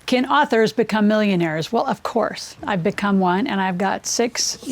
Can authors become millionaires? Well, of course. I've become one, and I've got 6,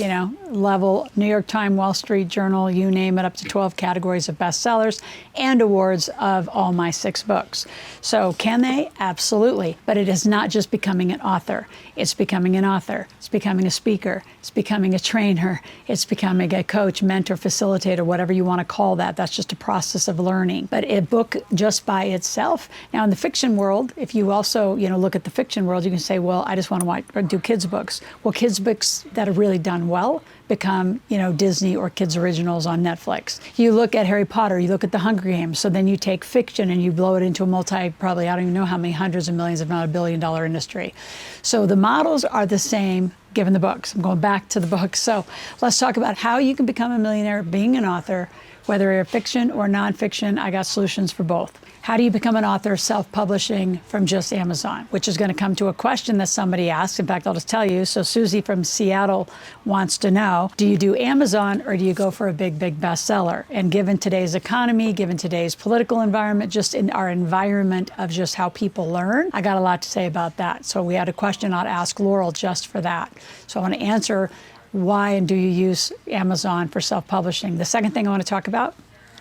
level New York Times, Wall Street Journal, you name it, up to 12 categories of bestsellers and awards of all my 6 books. So can they? Absolutely. But it is not just becoming an author. It's becoming an author. It's becoming a speaker. It's becoming a trainer. It's becoming a coach, mentor, facilitator, whatever you want to call that. That's just a process of learning. But a book just by itself. Now, in the fiction world, if you also, look at the fiction world, you can say, well, I just want to watch or do kids' books. Well, kids' books that have really done well become, Disney or kids' originals on Netflix. You look at Harry Potter, you look at the Hunger Games, so then you take fiction and you blow it into a probably, I don't even know how many hundreds of millions, if not $1 billion industry. So the models are the same given the books. I'm going back to the books. So let's talk about how you can become a millionaire being an author, whether you're fiction or nonfiction. I got solutions for both. How do you become an author self-publishing from just Amazon? Which is going to come to a question that somebody asked. In fact, I'll just tell you. So Susie from Seattle wants to know, do you do Amazon or do you go for a big, big bestseller? And given today's economy, given today's political environment, just in our environment of just how people learn, I got a lot to say about that. So we had a question on Ask Laurel just for that. So I want to answer why and do you use Amazon for self-publishing. The second thing I want to talk about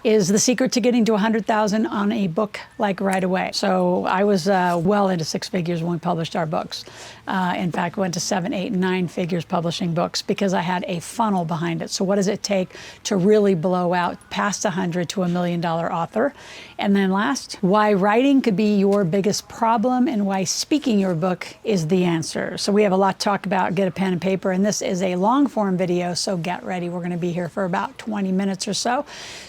is the secret to getting to 100,000 on a book like right away. So I was well into 6 figures when we published our books. In fact, went to 7, 8, and 9 figures publishing books because I had a funnel behind it. So what does it take to really blow out past 100 to $1 million author? And then last, why writing could be your biggest problem and why speaking your book is the answer. So we have a lot to talk about. Get a pen and paper. And this is a long form video, so get ready. We're going to be here for about 20 minutes or so.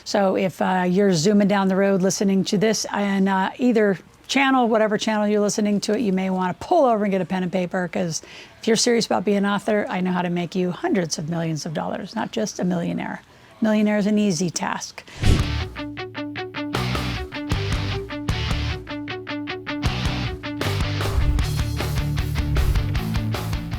So if you're zooming down the road listening to this and either channel, whatever channel you're listening to it, you may want to pull over and get a pen and paper, because if you're serious about being an author, I know how to make you hundreds of millions of dollars, not just a millionaire. Millionaire is an easy task.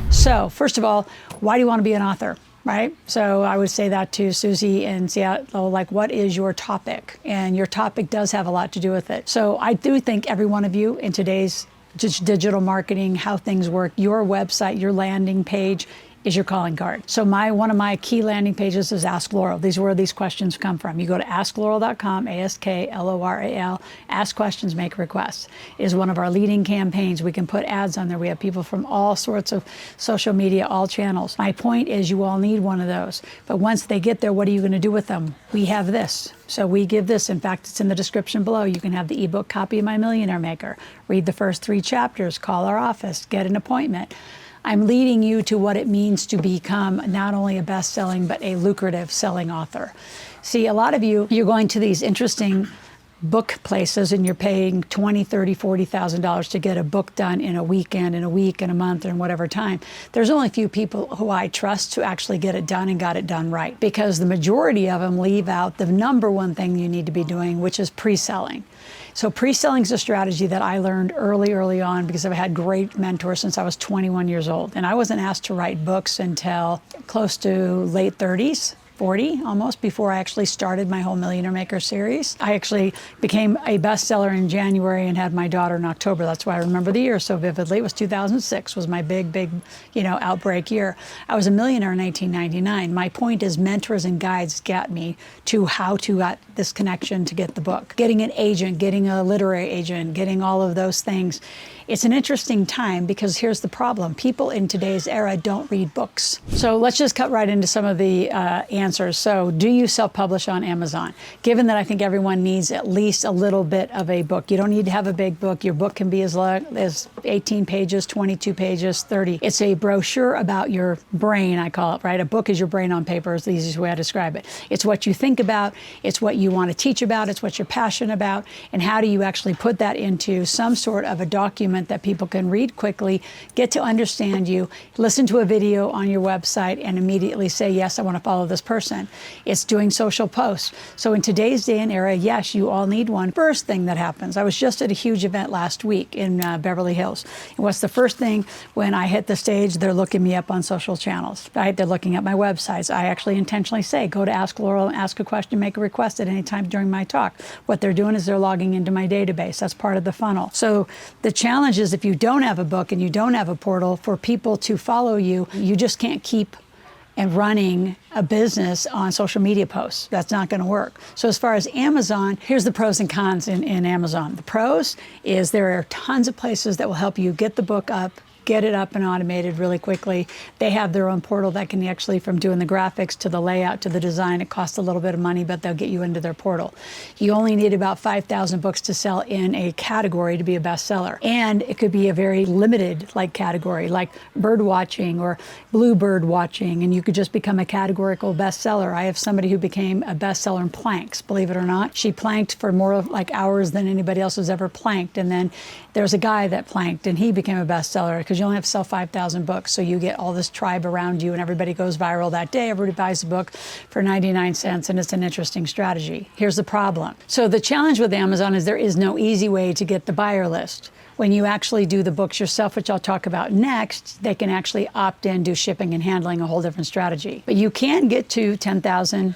So first of all, why do you want to be an author? Right? So I would say that to Susie in Seattle, like, what is your topic? And your topic does have a lot to do with it. So I do think every one of you in today's just digital marketing, how things work, your website, your landing page is your calling card. So one of my key landing pages is Ask Laurel. These are where these questions come from. You go to asklaurel.com, ASKLORAL, ask questions, make requests. It is one of our leading campaigns. We can put ads on there. We have people from all sorts of social media, all channels. My point is you all need one of those. But once they get there, what are you going to do with them? We have this. So we give this. In fact, it's in the description below. You can have the ebook copy of My Millionaire Maker. Read the first 3 chapters, call our office, get an appointment. I'm leading you to what it means to become not only a best-selling, but a lucrative selling author. See, a lot of you're going to these interesting book places and you're paying $20,000, $30,000, $40,000 to get a book done in a weekend, in a week, in a month, or in whatever time. There's only a few people who I trust to actually get it done and got it done right, because the majority of them leave out the number one thing you need to be doing, which is pre-selling. So pre-selling is a strategy that I learned early on because I've had great mentors since I was 21 years old. And I wasn't asked to write books until close to late 30s. 40 almost, before I actually started my whole Millionaire Maker series. I actually became a bestseller in January and had my daughter in October. That's why I remember the year so vividly. It was 2006 was my big, outbreak year. I was a millionaire in 1999. My point is mentors and guides got me to how to get this connection to get the book. Getting an agent, getting a literary agent, getting all of those things. It's an interesting time because here's the problem. People in today's era don't read books. So let's just cut right into some of the answers. So do you self-publish on Amazon? Given that I think everyone needs at least a little bit of a book. You don't need to have a big book. Your book can be as long as 18 pages, 22 pages, 30. It's a brochure about your brain, I call it, right? A book is your brain on paper is the easiest way I describe it. It's what you think about. It's what you want to teach about. It's what you're passionate about. And how do you actually put that into some sort of a document that people can read quickly, get to understand you, listen to a video on your website, and immediately say, yes, I want to follow this person. It's doing social posts. So in today's day and era, yes, you all need one. First thing that happens, I was just at a huge event last week in Beverly Hills. And what's the first thing when I hit the stage? They're looking me up on social channels, right? They're looking at my websites. I actually intentionally say, go to Ask Laurel and ask a question, make a request at any time during my talk. What they're doing is they're logging into my database. That's part of the funnel. So the challenge challenge is if you don't have a book and you don't have a portal for people to follow you, you just can't keep and running a business on social media posts. That's not going to work. So as far as Amazon, here's the pros and cons in Amazon. The pros is there are tons of places that will help you get the book up, get it up and automated really quickly. They have their own portal that can actually, from doing the graphics to the layout to the design, it costs a little bit of money, but they'll get you into their portal. You only need about 5,000 books to sell in a category to be a bestseller. And it could be a very limited category, like bird watching or bluebird watching, and you could just become a categorical bestseller. I have somebody who became a bestseller in planks, believe it or not. She planked for more hours than anybody else has ever planked. And then there's a guy that planked and he became a bestseller because you only have to sell 5,000 books. So you get all this tribe around you and everybody goes viral that day. Everybody buys the book for 99 cents and it's an interesting strategy. Here's the problem. So the challenge with Amazon is there is no easy way to get the buyer list. When you actually do the books yourself, which I'll talk about next, they can actually opt in, do shipping and handling, a whole different strategy. But you can get to 10,000,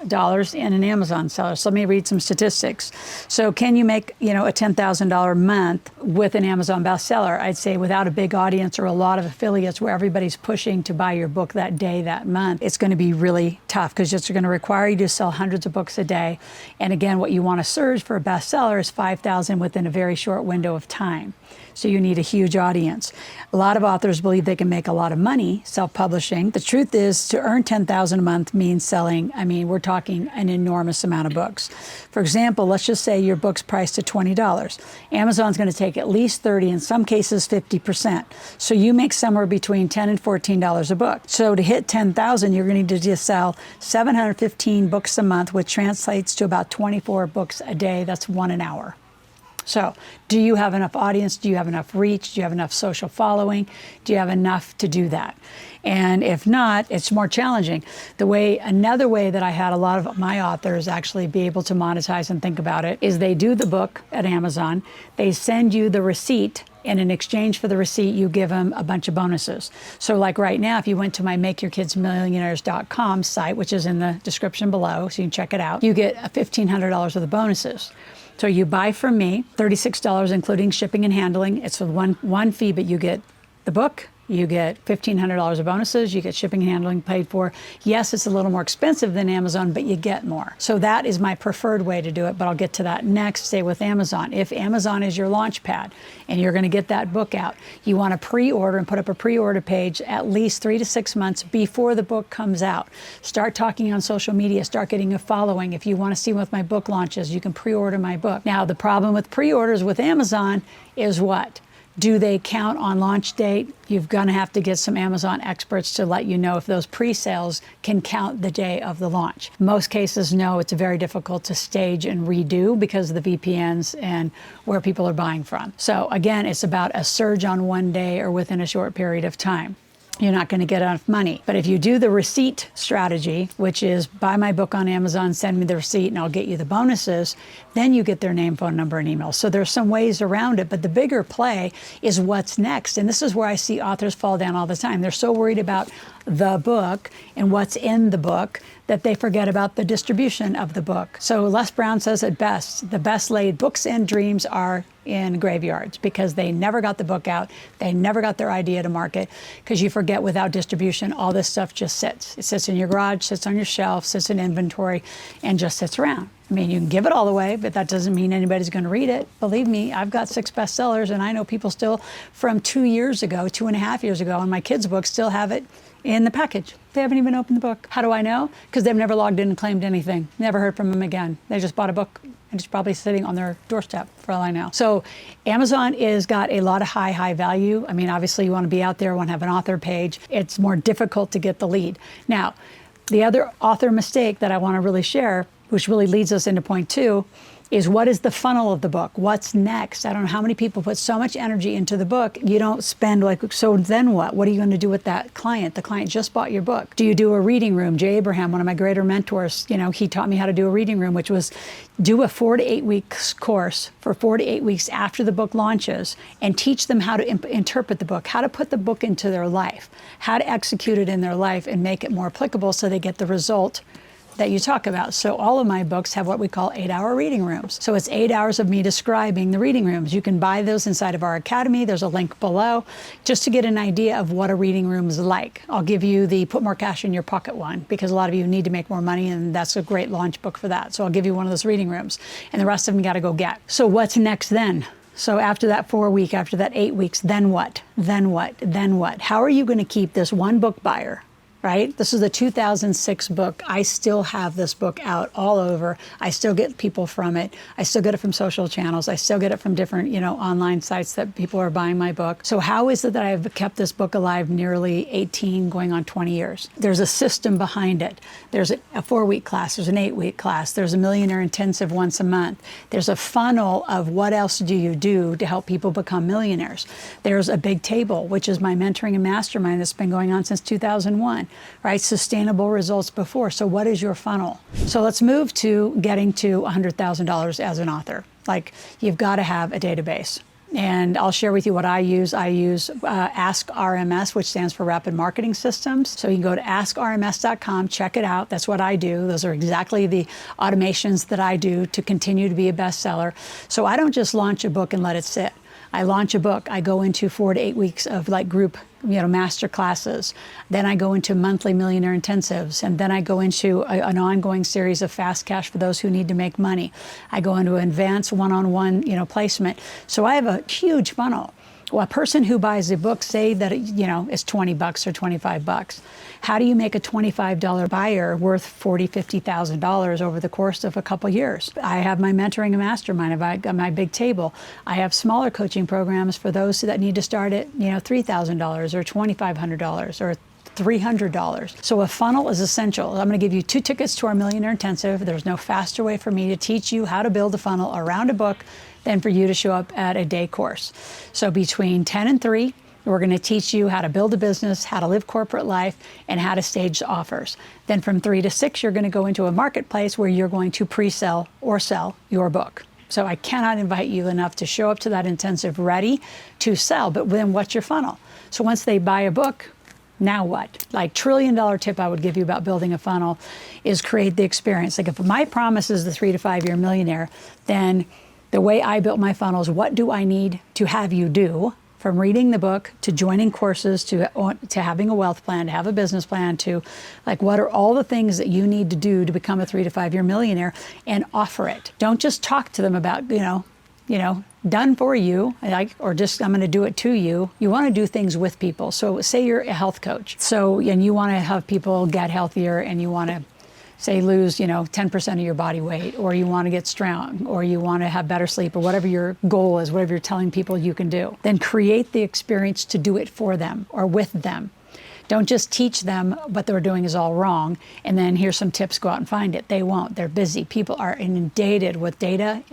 dollars in an Amazon seller. So let me read some statistics. So can you make, a $10,000 month with an Amazon bestseller? I'd say without a big audience or a lot of affiliates where everybody's pushing to buy your book that day, that month, it's going to be really tough because it's going to require you to sell hundreds of books a day. And again, what you want to surge for a bestseller is 5,000 within a very short window of time. So you need a huge audience. A lot of authors believe they can make a lot of money self-publishing. The truth is, to earn $10,000 a month means selling, we're talking an enormous amount of books. For example, let's just say your book's priced at $20. Amazon's going to take at least 30, in some cases 50%. So you make somewhere between $10 and $14 a book. So to hit 10,000, you're going to need to just sell 715 books a month, which translates to about 24 books a day. That's one an hour. So do you have enough audience? Do you have enough reach? Do you have enough social following? Do you have enough to do that? And if not, it's more challenging. Another way that I had a lot of my authors actually be able to monetize and think about it is they do the book at Amazon. They send you the receipt, and in exchange for the receipt, you give them a bunch of bonuses. So like right now, if you went to my MakeYourKidsMillionaires.com site, which is in the description below, so you can check it out, you get $1,500 worth of bonuses. So you buy from me, $36 including shipping and handling. It's with one fee, but you get the book, you get $1,500 of bonuses, you get shipping and handling paid for. Yes, it's a little more expensive than Amazon, but you get more. So that is my preferred way to do it, but I'll get to that next. Stay with Amazon. If Amazon is your launch pad and you're going to get that book out, you want to pre-order and put up a pre-order page at least 3 to 6 months before the book comes out. Start talking on social media, start getting a following. If you want to see what my book launches, you can pre-order my book. Now, the problem with pre-orders with Amazon is what? Do they count on launch date? You're going to have to get some Amazon experts to let you know if those pre-sales can count the day of the launch. Most cases, no, it's very difficult to stage and redo because of the VPNs and where people are buying from. So again, it's about a surge on one day or within a short period of time. You're not going to get enough money. But if you do the receipt strategy, which is buy my book on Amazon, send me the receipt, and I'll get you the bonuses, then you get their name, phone number, and email. So there's some ways around it, but the bigger play is what's next. And this is where I see authors fall down all the time. They're so worried about the book and what's in the book that they forget about the distribution of the book. So Les Brown says it best, the best laid books and dreams are in graveyards because they never got the book out. They never got their idea to market because you forget without distribution, all this stuff just sits. It sits in your garage, sits on your shelf, sits in inventory, and just sits around. You can give it all away, but that doesn't mean anybody's going to read it. Believe me, I've got 6 bestsellers, and I know people still from 2.5 years ago, and my kids' books still have it in the package. They haven't even opened the book. How do I know? Because they've never logged in and claimed anything. Never heard from them again. They just bought a book, and it's probably sitting on their doorstep for all I know. So Amazon is got a lot of high value. Obviously you want to be out there, want to have an author page. It's more difficult to get the lead. Now, the other author mistake that I want to really share, which really leads us into point 2, is what is the funnel of the book? What's next? I don't know how many people put so much energy into the book. You don't spend so then what? What are you going to do with that client? The client just bought your book. Do you do a reading room? Jay Abraham, one of my greater mentors, he taught me how to do a reading room, which was do a 4 to 8 weeks course for 4 to 8 weeks after the book launches and teach them how to interpret the book, how to put the book into their life, how to execute it in their life and make it more applicable so they get the result that you talk about. So all of my books have what we call 8-hour reading rooms. So it's 8 hours of me describing the reading rooms. You can buy those inside of our academy. There's a link below just to get an idea of what a reading room is like. I'll give you the Put More Cash in Your Pocket one because a lot of you need to make more money and that's a great launch book for that. So I'll give you one of those reading rooms and the rest of them you got to go get. So what's next then? So after that 4 week, after that 8 weeks, then what? Then what? Then what? How are you going to keep this one book buyer? Right? This is a 2006 book. I still have this book out all over. I still get people from it. I still get it from social channels. I still get it from different, online sites that people are buying my book. So how is it that I've kept this book alive nearly 18, going on 20 years? There's a system behind it. There's a 4-week class. There's an 8-week class. There's a Millionaire Intensive once a month. There's a funnel of what else do you do to help people become millionaires. There's a big table, which is my mentoring and mastermind that's been going on since 2001. Right? Sustainable results before. So what is your funnel? So let's move to getting to $100,000 as an author. Like you've got to have a database. And I'll share with you what I use. I use Ask RMS, which stands for Rapid Marketing Systems. So you can go to askrms.com, check it out. That's what I do. Those are exactly the automations that I do to continue to be a bestseller. So I don't just launch a book and let it sit. I launch a book. I go into 4 to 8 weeks of like group, master classes. Then I go into monthly millionaire intensives. And then I go into an ongoing series of fast cash for those who need to make money. I go into advanced one-on-one, placement. So I have a huge funnel. Well, a person who buys a book, say that, is 20 bucks or 25 bucks. How do you make a $25 buyer worth $40,000, $50,000 over the course of a couple years? I have my mentoring and mastermind. I've got my big table. I have smaller coaching programs for those that need to start at, $3,000 or $2,500 or $300. So a funnel is essential. I'm going to give you 2 tickets to our Millionaire Intensive. There's no faster way for me to teach you how to build a funnel around a book than for you to show up at a day course. So between 10 and 3, we're going to teach you how to build a business, how to live corporate life, and how to stage offers. Then from 3 to 6, you're going to go into a marketplace where you're going to pre-sell or sell your book. So I cannot invite you enough to show up to that intensive ready to sell. But then what's your funnel? So once they buy a book, now what? Like $1 trillion tip I would give you about building a funnel is create the experience. Like if my promise is the 3 to 5 year millionaire, then the way I built my funnel is what do I need to have you do? From reading the book to joining courses to having a wealth plan, to have a business plan, to like what are all the things that you need to do to become a 3 to 5 year millionaire and offer it. Don't just talk to them about, done for you, or just I'm going to do it to you. You want to do things with people. So say you're a health coach. And you want to have people get healthier and you want to say lose, 10% of your body weight, or you want to get strong, or you want to have better sleep, or whatever your goal is, whatever you're telling people you can do, then create the experience to do it for them or with them. Don't just teach them what they're doing is all wrong, and then here's some tips, go out and find it. They won't. They're busy. People are inundated with data.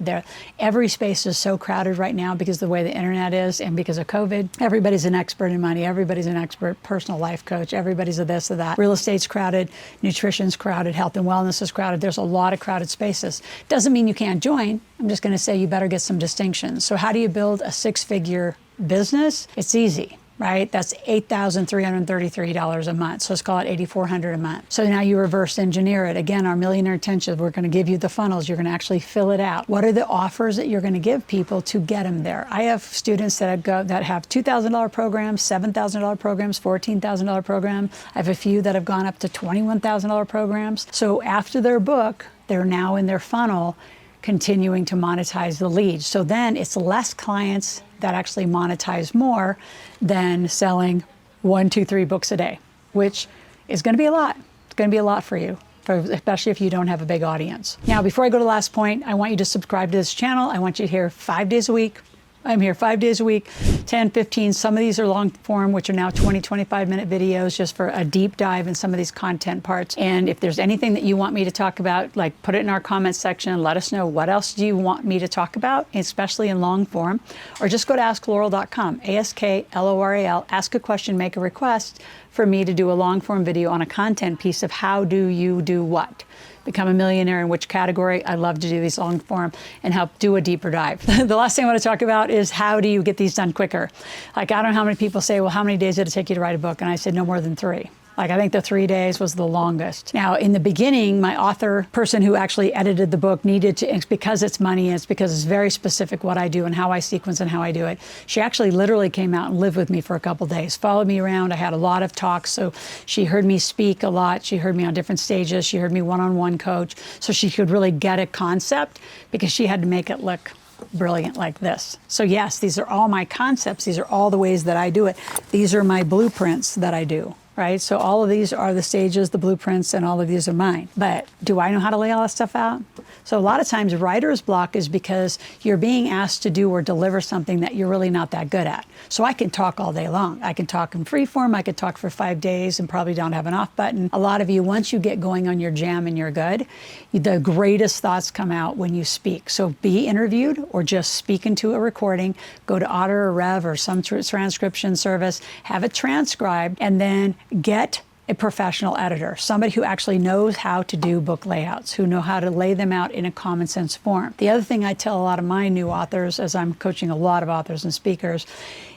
Every space is so crowded right now because of the way the internet is and because of COVID. Everybody's an expert in money. Everybody's an expert personal life coach. Everybody's a this or that. Real estate's crowded. Nutrition's crowded. Health and wellness is crowded. There's a lot of crowded spaces. Doesn't mean you can't join. I'm just going to say you better get some distinctions. So how do you build a 6-figure business? It's easy. Right? That's $8,333 a month. So let's call it $8,400 a month. So now you reverse engineer it. Again, our Millionaire Intensive, we're going to give you the funnels. You're going to actually fill it out. What are the offers that you're going to give people to get them there? I have students that have $2,000 programs, $7,000 programs, $14,000 program. I have a few that have gone up to $21,000 programs. So after their book, they're now in their funnel continuing to monetize the leads. So then it's less clients that actually monetize more than selling 1, 2, 3 books a day, which is going to be a lot. It's going to be a lot for you, especially if you don't have a big audience. Now, before I go to the last point, I want you to subscribe to this channel. I want you to hear 5 days a week. I'm here 5 days a week, 10, 15. Some of these are long form, which are now 20, 25-minute videos just for a deep dive in some of these content parts. And if there's anything that you want me to talk about, like put it in our comments section and let us know what else do you want me to talk about, especially in long form, or just go to askloral.com, ASKLORAL, ask a question, make a request for me to do a long form video on a content piece of how do you do what. Become a millionaire in which category. I love to do these long form and help do a deeper dive. The last thing I want to talk about is how do you get these done quicker? Like, I don't know how many people say, well, how many days did it take you to write a book? And I said, no more than 3. Like, I think the 3 days was the longest. Now, in the beginning, my author person who actually edited the book needed to, it's because it's money, and it's because it's very specific what I do and how I sequence and how I do it. She actually literally came out and lived with me for a couple days, followed me around. I had a lot of talks, so she heard me speak a lot. She heard me on different stages. She heard me one-on-one coach, so she could really get a concept, because she had to make it look brilliant like this. So yes, these are all my concepts. These are all the ways that I do it. These are my blueprints that I do, right? So all of these are the stages, the blueprints, and all of these are mine. But do I know how to lay all that stuff out? So a lot of times writer's block is because you're being asked to do or deliver something that you're really not that good at. So I can talk all day long. I can talk in free form. I could talk for 5 days and probably don't have an off button. A lot of you, once you get going on your jam and you're good, the greatest thoughts come out when you speak. So be interviewed or just speak into a recording. Go to Otter or Rev or some transcription service, have it transcribed, and then get a professional editor, somebody who actually knows how to do book layouts, who know how to lay them out in a common sense form. The other thing I tell a lot of my new authors, as I'm coaching a lot of authors and speakers,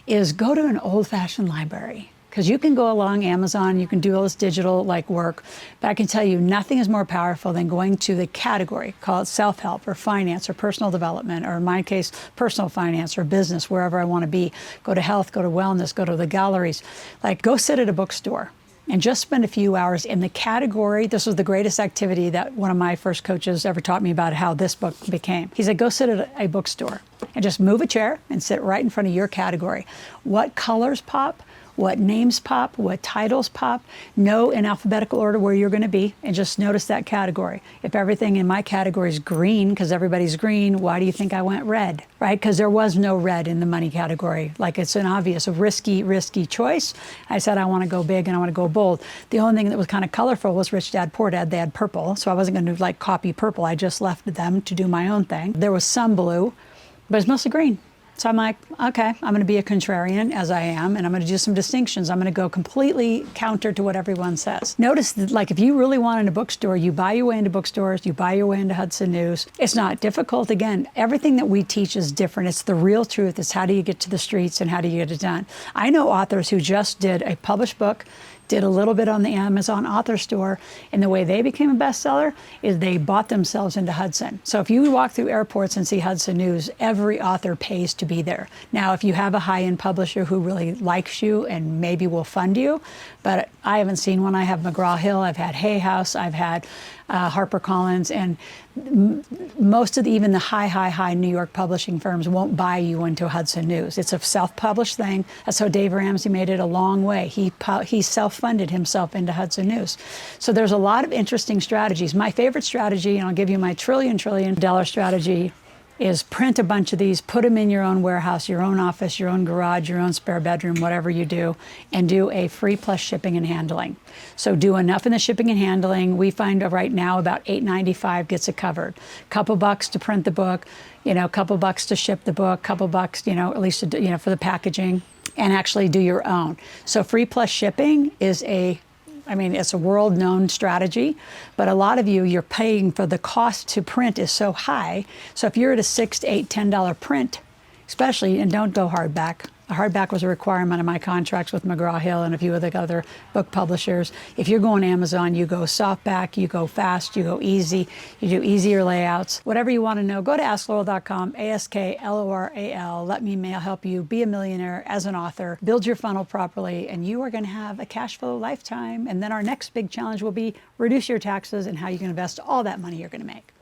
is go to an old-fashioned library. Because you can go along Amazon, you can do all this digital work, but I can tell you nothing is more powerful than going to the category, call it self-help or finance or personal development, or in my case, personal finance or business, wherever I want to be. Go to health, go to wellness, go to the galleries. Go sit at a bookstore and just spend a few hours in the category. This was the greatest activity that one of my first coaches ever taught me about how this book became. He said, go sit at a bookstore and just move a chair and sit right in front of your category. What colors pop? What names pop, what titles pop, know in alphabetical order where you're going to be, and just notice that category. If everything in my category is green, because everybody's green, why do you think I went red, right? Because there was no red in the money category. It's an obvious, a risky choice. I said I want to go big and I want to go bold. The only thing that was kind of colorful was Rich Dad, Poor Dad. They had purple, so I wasn't going to copy purple. I just left them to do my own thing. There was some blue, but it's mostly green. So I'm like, okay, I'm going to be a contrarian, as I am, and I'm going to do some distinctions. I'm going to go completely counter to what everyone says. Notice that, if you really want in a bookstore, you buy your way into bookstores, you buy your way into Hudson News. It's not difficult. Again, everything that we teach is different. It's the real truth. It's how do you get to the streets and how do you get it done. I know authors who just did a published book, did a little bit on the Amazon author store, and the way they became a bestseller is they bought themselves into Hudson. So if you walk through airports and see Hudson News, every author pays to be there. Now, if you have a high-end publisher who really likes you and maybe will fund you, but I haven't seen one. I have McGraw-Hill, I've had Hay House, I've had HarperCollins, and most of even the high New York publishing firms won't buy you into Hudson News. It's a self-published thing. That's how Dave Ramsey made it a long way. He self-funded himself into Hudson News. So there's a lot of interesting strategies. My favorite strategy, and I'll give you my trillion dollar strategy, is print a bunch of these, put them in your own warehouse, your own office, your own garage, your own spare bedroom, whatever you do, and do a free plus shipping and handling. So do enough in the shipping and handling. We find right now about $8.95 gets it covered. Couple bucks to print the book, couple bucks to ship the book, couple bucks, at least for the packaging, and actually do your own. So free plus shipping is it's a world-known strategy, but a lot of you're paying for the cost to print is so high. So if you're at a $6, $8, $10 print, especially, and don't go hardback. A hardback was a requirement of my contracts with McGraw-Hill and a few of the other book publishers. If you're going Amazon, you go softback, you go fast, you go easy, you do easier layouts. Whatever you want to know, go to AskLoral.com, AskLoral. Let me help you be a millionaire as an author, build your funnel properly, and you are going to have a cash flow lifetime. And then our next big challenge will be reduce your taxes and how you can invest all that money you're going to make.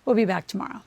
We'll be back tomorrow.